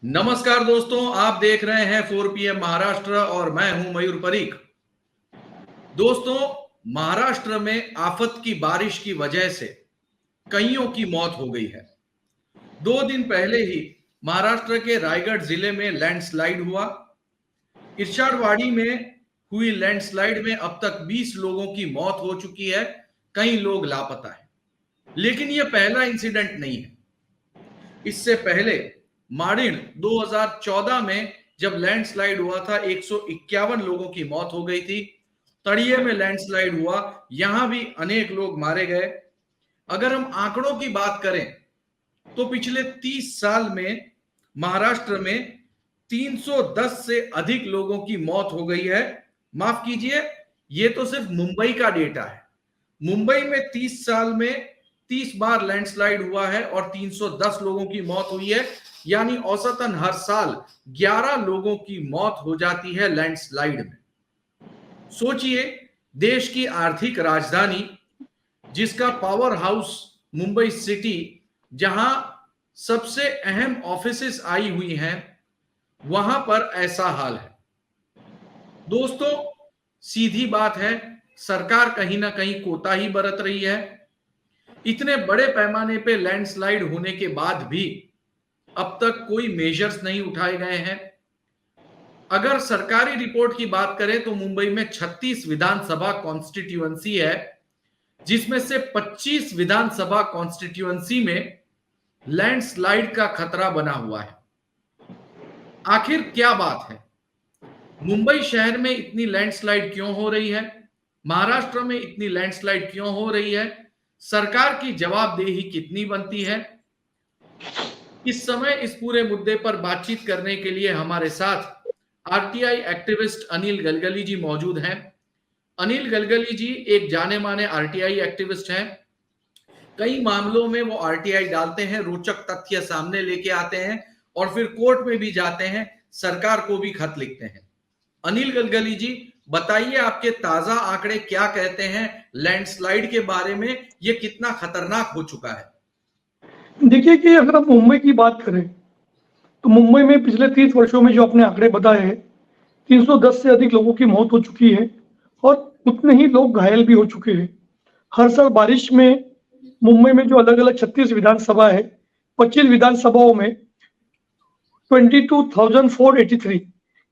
नमस्कार दोस्तों, आप देख रहे हैं 4 PM महाराष्ट्र और मैं हूं मयूर परीख। दोस्तों, महाराष्ट्र में आफत की बारिश की वजह से कईयों की मौत हो गई है। 2 दिन पहले ही महाराष्ट्र के रायगढ़ जिले में लैंडस्लाइड हुआ। इर्शादवाड़ी में हुई लैंडस्लाइड में अब तक 20 लोगों की मौत हो चुकी है, कई लोग लापता हैं। लेकिन यह पहला इंसिडेंट नहीं है। इससे पहले मारिन 2014 में जब लैंडस्लाइड हुआ था, 151 लोगों की मौत हो गई थी। तड़िये में लैंडस्लाइड हुआ, यहां भी अनेक लोग मारे गए। अगर हम आंकड़ों की बात करें तो पिछले 30 साल में महाराष्ट्र में 310 से अधिक लोगों की मौत हो गई है। माफ कीजिए, यह तो सिर्फ मुंबई का डेटा है। मुंबई में 30 साल में 30 बार लैंडस्लाइड हुआ है और 310 लोगों की मौत हुई है, यानी औसतन हर साल 11 लोगों की मौत हो जाती है लैंडस्लाइड में। सोचिए, देश की आर्थिक राजधानी, जिसका पावर हाउस मुंबई सिटी, जहां सबसे अहम ऑफिसेस आई हुई हैं, वहां पर ऐसा हाल है। दोस्तों, सीधी बात है, सरकार कहीं ना कहीं कोताही बरत रही है। इतने बड़े पैमाने पे लैंडस्लाइड होने के बाद भी अब तक कोई मेजर्स नहीं उठाए गए हैं। अगर सरकारी रिपोर्ट की बात करें तो मुंबई में 36 विधानसभा कॉन्स्टिट्यूएंसी है, जिसमें से 25 विधानसभा कॉन्स्टिट्यूएंसी में लैंडस्लाइड का खतरा बना हुआ है। आखिर क्या बात है? मुंबई शहर में इतनी लैंडस्लाइड क्यों हो रही है? महाराष्ट्र में इतनी लैंडस्लाइड क्यों हो रही है? सरकार की जवाबदेही कितनी बनती है? इस समय इस पूरे मुद्दे पर बातचीत करने के लिए हमारे साथ आरटीआई एक्टिविस्ट अनिल गलगली जी मौजूद हैं। अनिल गलगली जी एक जाने माने आरटीआई एक्टिविस्ट हैं। कई मामलों में वो आरटीआई डालते हैं, रोचक तथ्य सामने लेके आते हैं और फिर कोर्ट में भी जाते हैं, सरकार को भी खत लिखते हैं। अनिल गलगली जी, बताइए, आपके ताजा आंकड़े क्या कहते हैं लैंडस्लाइड के बारे में? ये कितना खतरनाक हो चुका है? देखिए कि अगर हम मुंबई की बात करें तो मुंबई में पिछले 30 वर्षों में जो आपने आंकड़े बताए हैं, 310 से अधिक लोगों की मौत हो चुकी है और उतने ही लोग घायल भी हो चुके हैं। हर साल बारिश में मुंबई में जो अलग अलग 36 विधानसभा है, 25 विधानसभाओं में 22,483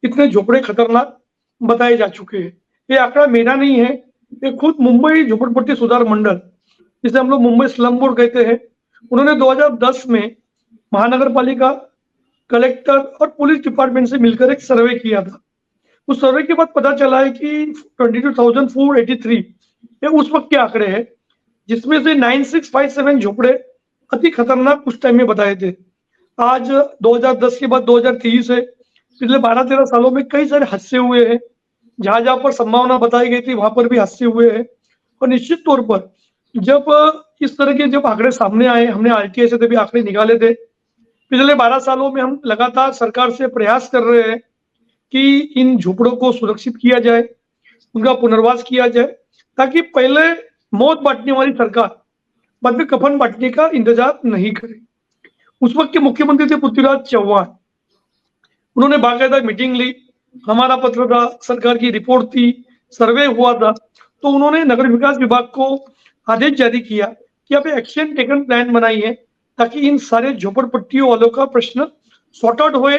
इतने झोपड़े खतरनाक बताए जा चुके हैं। ये आंकड़ा मेरा नहीं है, ये खुद मुंबई झोपड़पट्टी सुधार मंडल, जिसे हम लोग मुंबई स्लम बोर्ड कहते हैं, उन्होंने 2010 में महानगर पालिका, कलेक्टर और पुलिस डिपार्टमेंट से मिलकर एक सर्वे किया था। उस सर्वे के बाद पता चला है कि 22,483 ये उस वक्त के आंकड़े हैं, जिसमें से 9657 झोपड़े अति खतरनाक उस टाइम में बताए थे। आज 2010 के बाद 2023 है, पिछले 12-13 सालों में कई सारे हादसे हुए हैं। जहां जहां पर संभावना बताई गई थी वहां पर भी हादसे हुए हैं। और निश्चित तौर पर जब इस तरह के जब आंकड़े सामने आए, हमने आरटीआई से तभी आंकड़े निकाले थे। पिछले 12 सालों में हम लगातार सरकार से प्रयास कर रहे हैं कि इन झोपड़ों को सुरक्षित किया जाए, उनका पुनर्वास किया जाए, ताकि पहले मौत बांटने वाली सरकार बाद में कफन बांटने का इंतजार नहीं करे। उस वक्त के मुख्यमंत्री थे पृथ्वीराज चौहान, उन्होंने बाकायदा मीटिंग ली, हमारा पत्र था, सरकार की रिपोर्ट थी, सर्वे हुआ था, तो उन्होंने नगर विकास विभाग को आदेश जारी किया कि आप एक्शन टेकन प्लान बनाइए ताकि इन सारे झोपड़पट्टियों वालों का प्रश्न सॉर्ट आउट होए।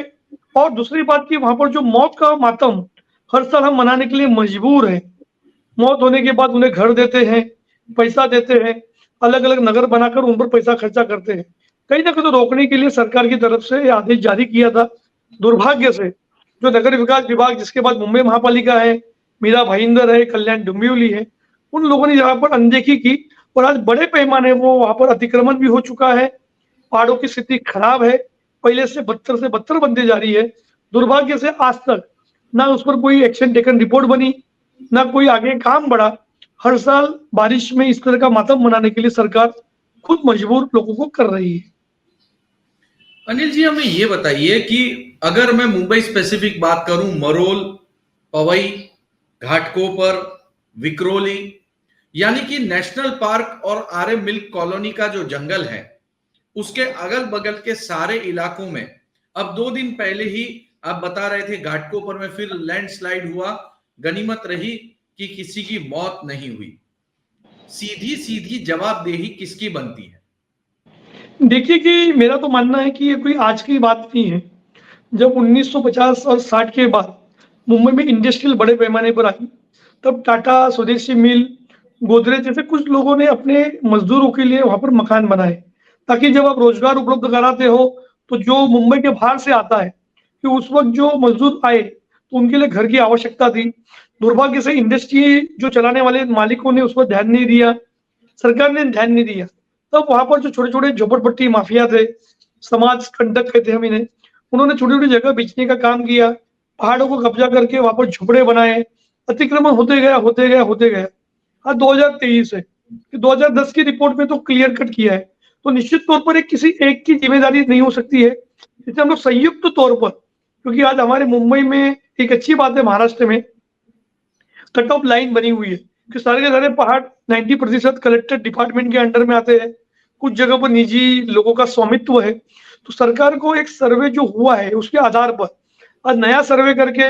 और दूसरी बात की, वहां पर जो मौत का मातम हर साल हम मनाने के लिए मजबूर है, मौत होने के बाद उन्हें घर देते हैं, पैसा देते हैं, अलग अलग नगर बनाकर उन पर पैसा खर्चा करते हैं, कहीं ना कहीं तो रोकने के लिए सरकार की तरफ से आदेश जारी किया था। दुर्भाग्य से जो नगर विकास विभाग, जिसके बाद मुंबई महापालिका है, मीरा भाईंदर है, कल्याण डोंबिवली है, उन लोगों ने यहाँ पर अनदेखी की और आज बड़े पैमाने वो वहां पर अतिक्रमण भी हो चुका है। पहाड़ों की स्थिति खराब है, पहले से बदतर बनती जा रही है। दुर्भाग्य से आज तक ना उस पर कोई एक्शन टेकन रिपोर्ट बनी, ना कोई आगे काम बढ़ा। हर साल बारिश में इस तरह का मातम मनाने के लिए सरकार खुद मजबूर लोगों को कर रही है। अनिल जी, हमें ये बताइए कि अगर मैं मुंबई स्पेसिफिक बात करूं, मरोल, पवई, घाटकोपर, विक्रोली, यानी कि नेशनल पार्क और आरे मिल्क कॉलोनी का जो जंगल है, उसके अगल बगल के सारे इलाकों में अब 2 दिन पहले ही आप बता रहे थे घाटकोपर में फिर लैंडस्लाइड हुआ, गनीमत रही कि किसी की मौत नहीं हुई। सीधी सीधी जवाबदेही किसकी बनती है? देखिए कि मेरा तो मानना है कि ये कोई आज की बात नहीं है। जब 1950 और 60 के बाद मुंबई में इंडस्ट्रियल बड़े पैमाने पर आई, तब टाटा, स्वदेशी मिल, गोदरेज जैसे कुछ लोगों ने अपने मजदूरों के लिए वहां पर मकान बनाए, ताकि जब आप रोजगार उपलब्ध कराते हो तो जो मुंबई के बाहर से आता है कि उस वक्त जो मजदूर आए तो उनके लिए घर की आवश्यकता थी। दुर्भाग्य से इंडस्ट्री जो चलाने वाले मालिकों ने उस पर ध्यान नहीं दिया, सरकार ने ध्यान नहीं दिया। तब वहां पर जो छोटे छोटे झोपड़पट्टी माफिया थे, समाज कंटक कहते हैं हम इन्हें, उन्होंने छोटी छोटी जगह बेचने का काम किया, पहाड़ों को कब्जा करके वहां पर झोपड़े बनाए, अतिक्रमण होते गया होते गया होते गया। हाँ 2023 है कि 2010 की रिपोर्ट में तो क्लियर कट किया है। तो निश्चित तौर पर एक किसी एक की जिम्मेदारी नहीं हो सकती है, इसलिए हम लोग संयुक्त तौर पर, क्योंकि आज हमारे मुंबई में एक अच्छी बात है, महाराष्ट्र में कट ऑफ लाइन बनी हुई है कि सारे के सारे पहाड़ 90% कलेक्टर डिपार्टमेंट के अंडर में आते हैं। कुछ जगह पर निजी लोगों का स्वामित्व है। तो सरकार को एक सर्वे जो हुआ है उसके आधार पर आज नया सर्वे करके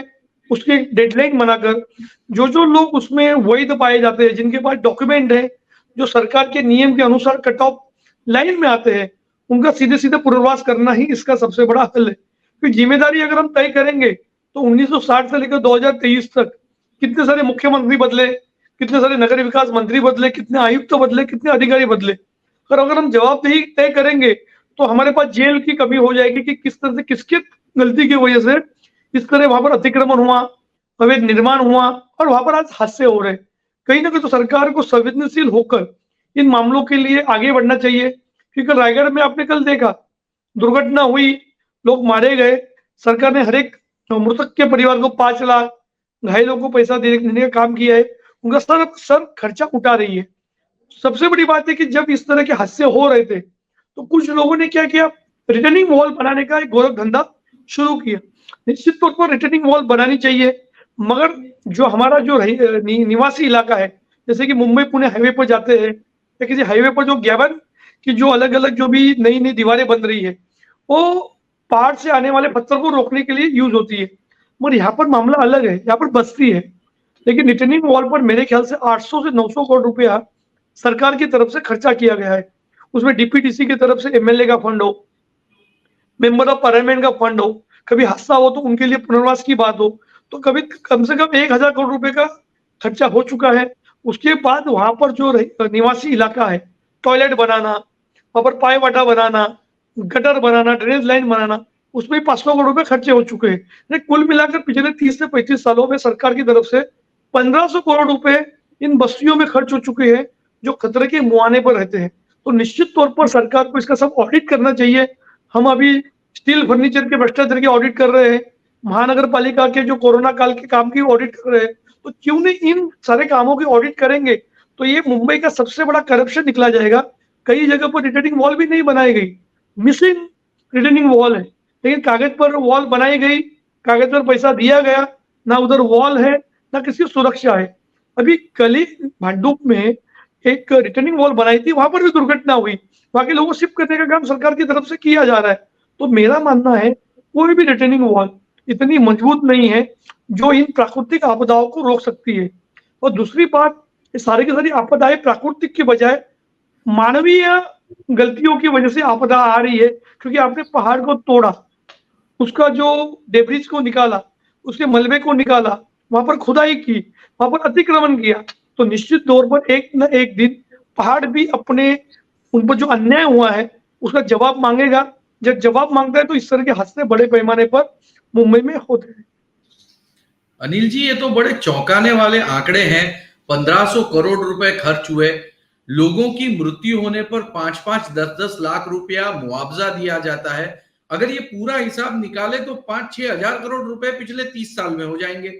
उसकी एक डेडलाइन बनाकर जो जो लोग उसमें वैध पाए जाते हैं, जिनके पास डॉक्यूमेंट है, जो सरकार के नियम के अनुसार कट ऑफ लाइन में आते हैं, उनका सीधे सीधे पुनर्वास करना ही इसका सबसे बड़ा हल है। फिर जिम्मेदारी अगर हम तय करेंगे तो 1960 से लेकर 2023 तक कितने सारे मुख्यमंत्री बदले, कितने सारे नगर विकास मंत्री बदले, कितने आयुक्त बदले, कितने अधिकारी बदले। और अगर हम जवाबदेही तय करेंगे तो हमारे पास जेल की कमी हो जाएगी कि किस तरह से किसके गलती की वजह से इस तरह वहां पर अतिक्रमण हुआ, अवैध निर्माण हुआ और वहां पर आज हादसे हो रहे। कहीं ना कहीं तो सरकार को संवेदनशील होकर इन मामलों के लिए आगे बढ़ना चाहिए। क्योंकि रायगढ़ में आपने कल देखा, दुर्घटना हुई, लोग मारे गए, सरकार ने हर एक मृतक के परिवार को 5 लाख, घायलों को पैसा देने का काम किया है, उनका सर खर्चा उठा रही है। सबसे बड़ी बात है कि जब इस तरह के हादसे हो रहे थे तो कुछ लोगों ने क्या किया, रिटर्निंग वॉल बनाने का एक गोरख धंधा शुरू किया। निश्चित तौर पर रिटर्निंग वॉल बनानी चाहिए, मगर जो हमारा जो निवासी इलाका है, जैसे कि मुंबई पुणे हाईवे पर जाते हैं या किसी हाईवे पर जो ज्ञापन की जो अलग अलग जो भी नई नई दीवारें बन रही है, वो पहाड़ से आने वाले पत्थर को रोकने के लिए यूज होती है। मगर यहाँ पर मामला अलग है, यहाँ पर बस्ती है। लेकिन रिटर्निंग वॉल पर मेरे ख्याल से 800 से 900 करोड़ रुपया सरकार की तरफ से खर्चा किया गया है। उसमें डीपीडीसी की तरफ से एमएलए का फंड हो, मेंबर ऑफ पार्लियामेंट का फंड हो, कभी हादसा हो तो उनके लिए पुनर्वास की बात हो, तो कभी कम से कम 1000 करोड़ रुपए का खर्चा हो चुका है। उसके बाद वहां पर जो निवासी इलाका है, टॉयलेट बनाना, वहां पर पाई वाटा बनाना, गटर बनाना, ड्रेनेज लाइन बनाना, उसमें 500 करोड़ रुपए खर्चे हो चुके हैं। कुल मिलाकर पिछले 30 से 35 सालों में सरकार की तरफ से 1500 करोड़ रुपए इन बस्तियों में खर्च हो चुके हैं जो खतरे के मुहाने पर रहते हैं। तो निश्चित तौर पर सरकार को इसका सब ऑडिट करना चाहिए। हम अभी स्टील फर्नीचर के भ्रष्टाचार की ऑडिट कर रहे हैं, महानगर पालिका के जो कोरोना काल के काम की ऑडिट कर रहे हैं, तो क्यों नहीं इन सारे कामों की ऑडिट करेंगे तो ये मुंबई का सबसे बड़ा करप्शन निकला जाएगा। कई जगह पर रिटर्निंग वॉल भी नहीं बनाई गई, मिसिंग रिटर्निंग वॉल है, लेकिन कागज पर वॉल बनाई गई, कागज पर पैसा दिया गया, ना उधर वॉल है ना किसी सुरक्षा है। अभी कल ही भांडुप में एक रिटर्निंग वॉल बनाई थी, वहां पर भी दुर्घटना हुई, वहां के लोगों को शिफ्ट करने का काम सरकार की तरफ से किया जा रहा है। तो मेरा मानना है कोई भी रिटर्निंग वॉल इतनी मजबूत नहीं है जो इन प्राकृतिक आपदाओं को रोक सकती है। और दूसरी बात, ये सारी की सारी आपदाएं प्राकृतिक के बजाय मानवीय गलतियों की वजह से आपदा आ रही है, क्योंकि आपने पहाड़ को तोड़ा, उसका जो डेब्रिज को निकाला, उसके मलबे को निकाला, वहां पर खुदाई की, वहां पर अतिक्रमण किया, तो निश्चित तौर पर एक न एक दिन पहाड़ भी अपने उन पर जो अन्याय हुआ है उसका जवाब मांगेगा। जब जवाब मांगता है तो इस तरह के हादसे बड़े पैमाने पर मुंबई में होते हैं। अनिल जी, ये तो बड़े चौंकाने वाले आंकड़े हैं। 1500 करोड़ रुपए खर्च हुए, लोगों की मृत्यु होने पर 5-5, 10-10 लाख रुपया मुआवजा दिया जाता है। अगर ये पूरा हिसाब निकाले तो 5-6 हजार करोड़ रुपए पिछले 30 साल में हो जाएंगे।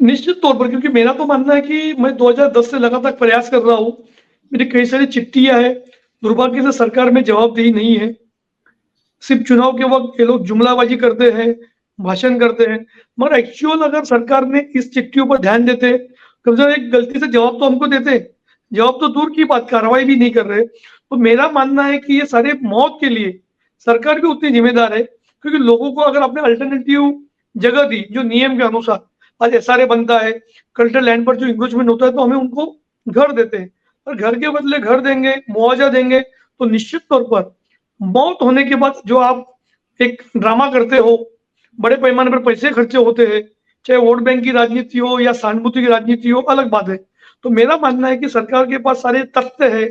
निश्चित तौर पर, क्योंकि मेरा तो मानना है कि मैं 2010 से लगातार प्रयास कर रहा हूं, मेरी कई सारी चिट्ठियां हैं, दुर्भाग्य से सरकार में जवाबदेही नहीं है। सिर्फ चुनाव के वक्त ये लोग जुमलाबाजी करते हैं, भाषण करते हैं, मगर एक्चुअल अगर सरकार ने इस चिट्ठियों पर ध्यान देते, कम से कम एक गलती से जवाब तो हमको देते। जवाब तो दूर की बात, कार्रवाई भी नहीं कर रहे। तो मेरा मानना है कि ये सारे मौत के लिए सरकार भी उतनी जिम्मेदार है। क्योंकि लोगों को अगर आपने अल्टरनेटिव जगह दी जो नियम के अनुसार, आज एसआरए बनता है, कल्चरल लैंड पर जो इंक्रोचमेंट होता है तो हमें उनको घर देते हैं, और घर के बदले घर देंगे, मुआवजा देंगे, तो निश्चित तौर पर मौत होने के बाद जो आप एक ड्रामा करते हो, बड़े पैमाने पर पैसे खर्चे होते हैं, चाहे वोट बैंक की राजनीति हो या सहानुभूति की राजनीति हो, अलग बात है। तो मेरा मानना है कि सरकार के पास सारे तथ्य है,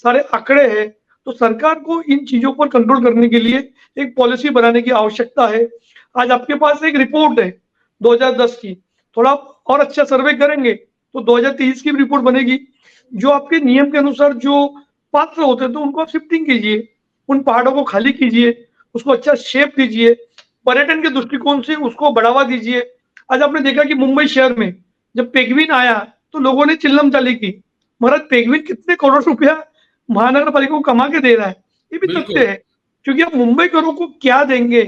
सारे आंकड़े हैं, तो सरकार को इन चीजों पर कंट्रोल करने के लिए एक पॉलिसी बनाने की आवश्यकता है। आज आपके पास एक रिपोर्ट है 2010 की, थोड़ा और अच्छा सर्वे करेंगे तो 2023 की भी रिपोर्ट बनेगी। जो आपके नियम के अनुसार जो पात्र होते हैं तो उनको आप शिफ्टिंग कीजिए, उन पहाड़ों को खाली कीजिए, उसको अच्छा शेप दीजिए, पर्यटन के दृष्टिकोण से उसको बढ़ावा दीजिए। आज आपने देखा कि मुंबई शहर में जब पेंगुइन आया तो लोगों ने चिल्लम चाली की, महाराज पेंगुइन कितने करोड़ रुपया महानगर पालिका को कमा के दे रहा है, ये भी बिल्कुल। तथ्य है। क्योंकि आप मुंबई करों को क्या देंगे,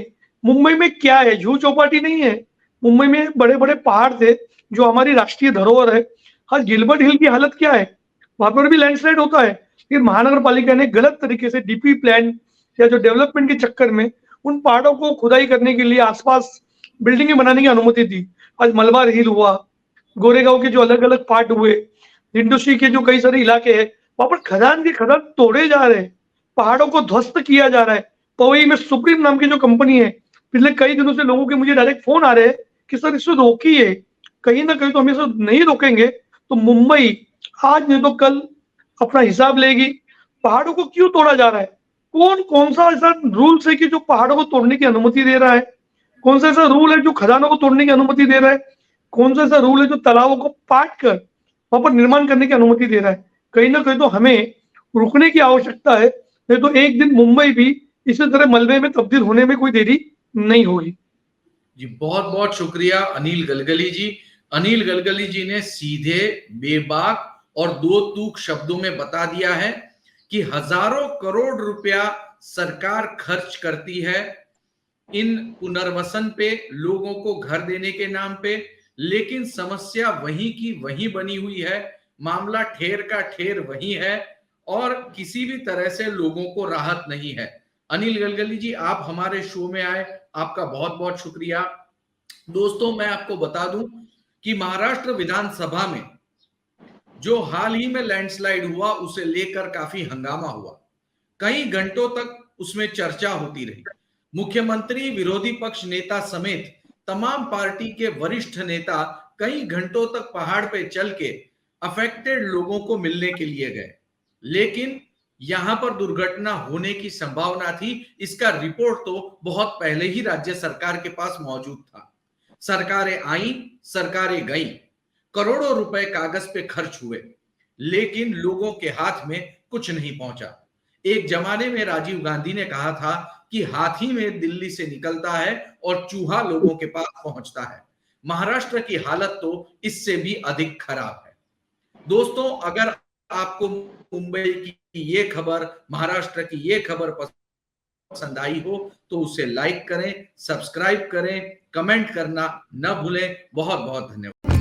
मुंबई में क्या है, जूह चौपाटी नहीं है, मुंबई में बड़े बड़े पहाड़ थे जो हमारी राष्ट्रीय धरोहर है। आज गिलबर्ट हिल की हालत क्या है, वहां पर भी लैंडस्लाइड होता है, फिर महानगर पालिका ने गलत तरीके से डीपी प्लान या जो डेवलपमेंट के चक्कर में उन पहाड़ों को खुदाई करने के लिए आसपास बिल्डिंगें बनाने की अनुमति दी। आज मलबार हिल हुआ, गोरेगांव के जो अलग अलग पार्ट हुए, इंडस्ट्री के जो कई सारे इलाके हैं, वहां पर खदान के खदान तोड़े जा रहे हैं, पहाड़ों को ध्वस्त किया जा रहा है। पवई में सुप्रीम नाम की जो कंपनी है, पिछले कई दिनों से लोगों के मुझे डायरेक्ट फोन आ रहे हैं कि सर इसको रोकिए, कहीं ना कहीं तो हम इसे नहीं रोकेंगे तो मुंबई आज नहीं तो कल अपना हिसाब लेगी। पहाड़ों को क्यों तोड़ा जा रहा है, कौन सा ऐसा रूल्स है कि जो पहाड़ों को तोड़ने की अनुमति दे रहा है, कौन सा ऐसा रूल है जो खदानों को तोड़ने की अनुमति दे रहा है, कौन सा ऐसा रूल है जो तालाबों को पाट कर वहां पर निर्माण करने की अनुमति दे रहा है। कहीं ना कहीं तो हमें रुकने की आवश्यकता है, नहीं तो एक दिन मुंबई भी इसी तरह मलबे में तब्दील होने में कोई देरी नहीं होगी। जी बहुत बहुत शुक्रिया अनिल गलगली जी। अनिल गलगली जी ने सीधे, बेबाक और दो तूक शब्दों में बता दिया है कि हजारों करोड़ रुपया सरकार खर्च करती है इन पुनर्वसन पे, लोगों को घर देने के नाम पे, लेकिन समस्या वहीं की वहीं बनी हुई है, मामला ठेर का ठेर वही है और किसी भी तरह से लोगों को राहत नहीं है। अनिल गलगली जी, आप हमारे शो में आए, आपका बहुत बहुत शुक्रिया। दोस्तों, मैं आपको बता दूं कि महाराष्ट्र विधानसभा में जो हाल ही में लैंडस्लाइड हुआ उसे लेकर काफी हंगामा हुआ, कई घंटों तक उसमें चर्चा होती रही। मुख्यमंत्री, विरोधी पक्ष नेता समेत तमाम पार्टी के वरिष्ठ नेता कई घंटों तक पहाड़ पे चल के अफेक्टेड लोगों को मिलने के लिए गए, लेकिन यहां पर दुर्घटना होने की संभावना थी, इसका रिपोर्ट तो बहुत पहले ही राज्य सरकार के पास मौजूद था। सरकारें आई, सरकारें गई, करोड़ों रुपए कागज पे खर्च हुए, लेकिन लोगों के हाथ में कुछ नहीं पहुंचा। एक जमाने में राजीव गांधी ने कहा था कि हाथी में दिल्ली से निकलता है और चूहा लोगों के पास पहुंचता है। महाराष्ट्र की हालत तो इससे भी अधिक खराब है। दोस्तों, अगर आपको मुंबई की ये खबर, महाराष्ट्र की ये खबर पसंद आई हो तो उसे लाइक करें, सब्सक्राइब करें, कमेंट करना न भूलें। बहुत बहुत धन्यवाद।